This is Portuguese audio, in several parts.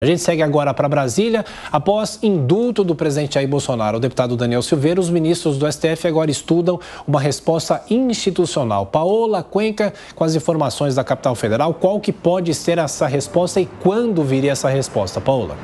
A gente segue agora para Brasília. Após indulto do presidente Jair Bolsonaro ao deputado Daniel Silveira, os ministros do STF agora estudam uma resposta institucional. Paola Cuenca, com as informações da capital federal, qual que pode ser essa resposta e quando viria essa resposta, Paola?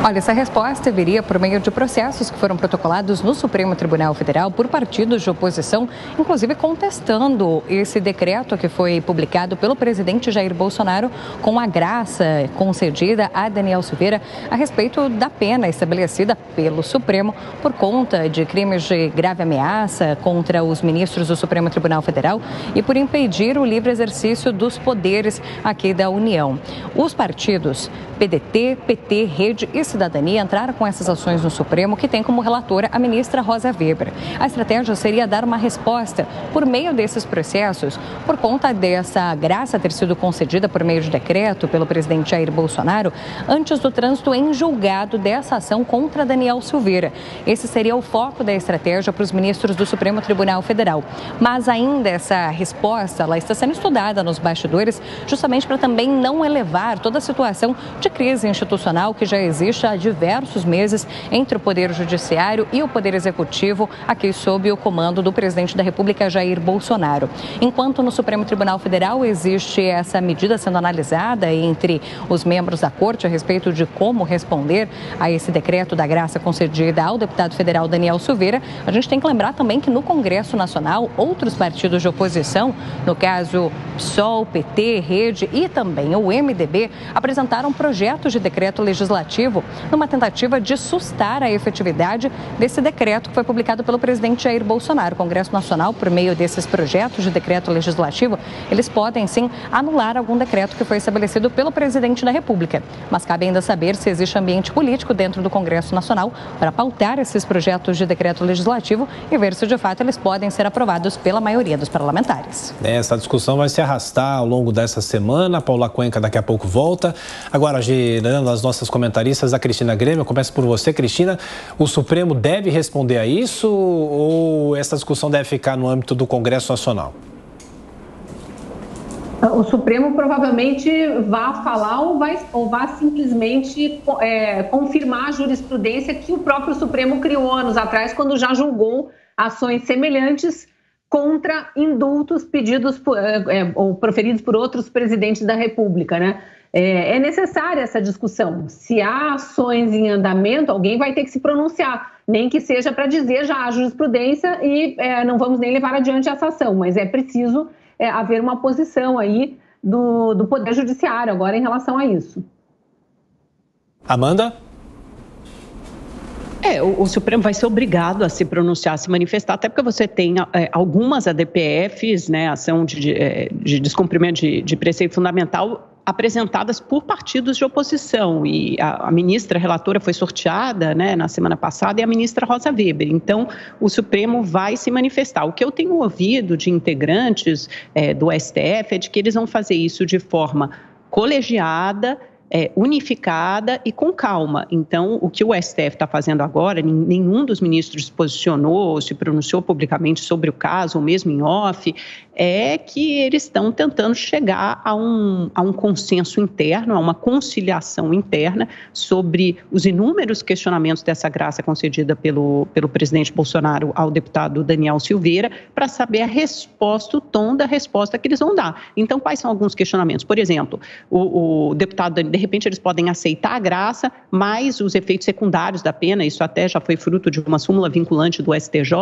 Olha, essa resposta viria por meio de processos que foram protocolados no Supremo Tribunal Federal por partidos de oposição, inclusive contestando esse decreto que foi publicado pelo presidente Jair Bolsonaro com a graça concedida a Daniel Silveira a respeito da pena estabelecida pelo Supremo por conta de crimes de grave ameaça contra os ministros do Supremo Tribunal Federal e por impedir o livre exercício dos poderes aqui da União. Os partidos PDT, PT, Rede e Cidadania entraram com essas ações no Supremo, que tem como relatora a ministra Rosa Weber. A estratégia seria dar uma resposta por meio desses processos, por conta dessa graça ter sido concedida por meio de decreto pelo presidente Jair Bolsonaro, antes do trânsito em julgado dessa ação contra Daniel Silveira. Esse seria o foco da estratégia para os ministros do Supremo Tribunal Federal. Mas ainda essa resposta, ela está sendo estudada nos bastidores, justamente para também não elevar toda a situação de crise institucional que já existe há diversos meses entre o Poder Judiciário e o Poder Executivo, aqui sob o comando do presidente da República, Jair Bolsonaro. Enquanto no Supremo Tribunal Federal existe essa medida sendo analisada entre os membros da Corte a respeito de como responder a esse decreto da graça concedida ao deputado federal Daniel Silveira, a gente tem que lembrar também que no Congresso Nacional, outros partidos de oposição, no caso PSOL, PT, Rede e também o MDB, apresentaram projetos de decreto legislativo numa tentativa de sustar a efetividade desse decreto que foi publicado pelo presidente Jair Bolsonaro. O Congresso Nacional, por meio desses projetos de decreto legislativo, eles podem sim anular algum decreto que foi estabelecido pelo presidente da República. Mas cabe ainda saber se existe ambiente político dentro do Congresso Nacional para pautar esses projetos de decreto legislativo e ver se de fato eles podem ser aprovados pela maioria dos parlamentares. Essa discussão vai se arrastar ao longo dessa semana. A Paola Cuenca daqui a pouco volta. Agora, gerando as nossas comentaristas, a Cristina Grêmio. Eu começo por você, Cristina. O Supremo deve responder a isso ou essa discussão deve ficar no âmbito do Congresso Nacional? O Supremo provavelmente vai falar ou vai simplesmente confirmar a jurisprudência que o próprio Supremo criou anos atrás, quando já julgou ações semelhantes contra indultos pedidos ou proferidos por outros presidentes da República, né? É necessária essa discussão. Se há ações em andamento, alguém vai ter que se pronunciar, nem que seja para dizer já há jurisprudência e não vamos nem levar adiante essa ação, mas é preciso haver uma posição aí do Poder Judiciário agora em relação a isso. Amanda? O Supremo vai ser obrigado a se pronunciar, a se manifestar, até porque você tem algumas ADPFs, né, ação de descumprimento de preceito fundamental, apresentadas por partidos de oposição, e a ministra relatora foi sorteada, né, na semana passada, e a ministra Rosa Weber. Então, o Supremo vai se manifestar. O que eu tenho ouvido de integrantes do STF é de que eles vão fazer isso de forma colegiada, unificada e com calma. Então, o que o STF está fazendo agora, nenhum dos ministros se posicionou, se pronunciou publicamente sobre o caso, ou mesmo em off, é que eles estão tentando chegar a um consenso interno, a uma conciliação interna sobre os inúmeros questionamentos dessa graça concedida pelo presidente Bolsonaro ao deputado Daniel Silveira, para saber a resposta, o tom da resposta que eles vão dar. Então, quais são alguns questionamentos? Por exemplo, o deputado, de repente, eles podem aceitar a graça, mas os efeitos secundários da pena, isso até já foi fruto de uma súmula vinculante do STJ,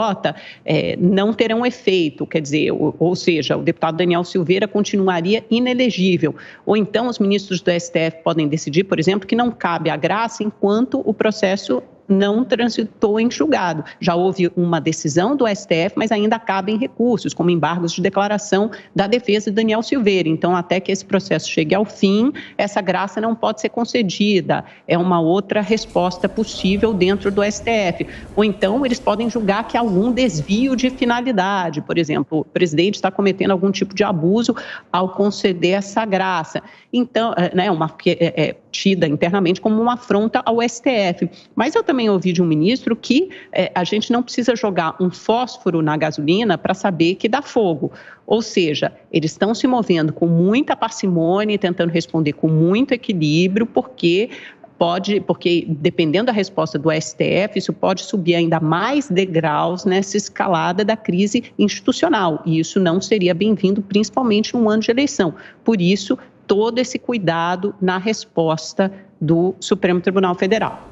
não terão efeito, quer dizer, ou seja, o deputado Daniel Silveira continuaria inelegível. Ou então os ministros do STF podem decidir, por exemplo, que não cabe a graça enquanto o processo não transitou em julgado. Já houve uma decisão do STF, mas ainda cabem recursos, como embargos de declaração da defesa de Daniel Silveira. Então, até que esse processo chegue ao fim, essa graça não pode ser concedida. É uma outra resposta possível dentro do STF. Ou então, eles podem julgar que há algum desvio de finalidade. Por exemplo, o presidente está cometendo algum tipo de abuso ao conceder essa graça. Então, tida internamente como uma afronta ao STF. Mas eu também ouvi de um ministro que a gente não precisa jogar um fósforo na gasolina para saber que dá fogo. Ou seja, eles estão se movendo com muita parcimônia, tentando responder com muito equilíbrio, porque dependendo da resposta do STF, isso pode subir ainda mais degraus nessa escalada da crise institucional. E isso não seria bem-vindo, principalmente num ano de eleição. Por isso, todo esse cuidado na resposta do Supremo Tribunal Federal.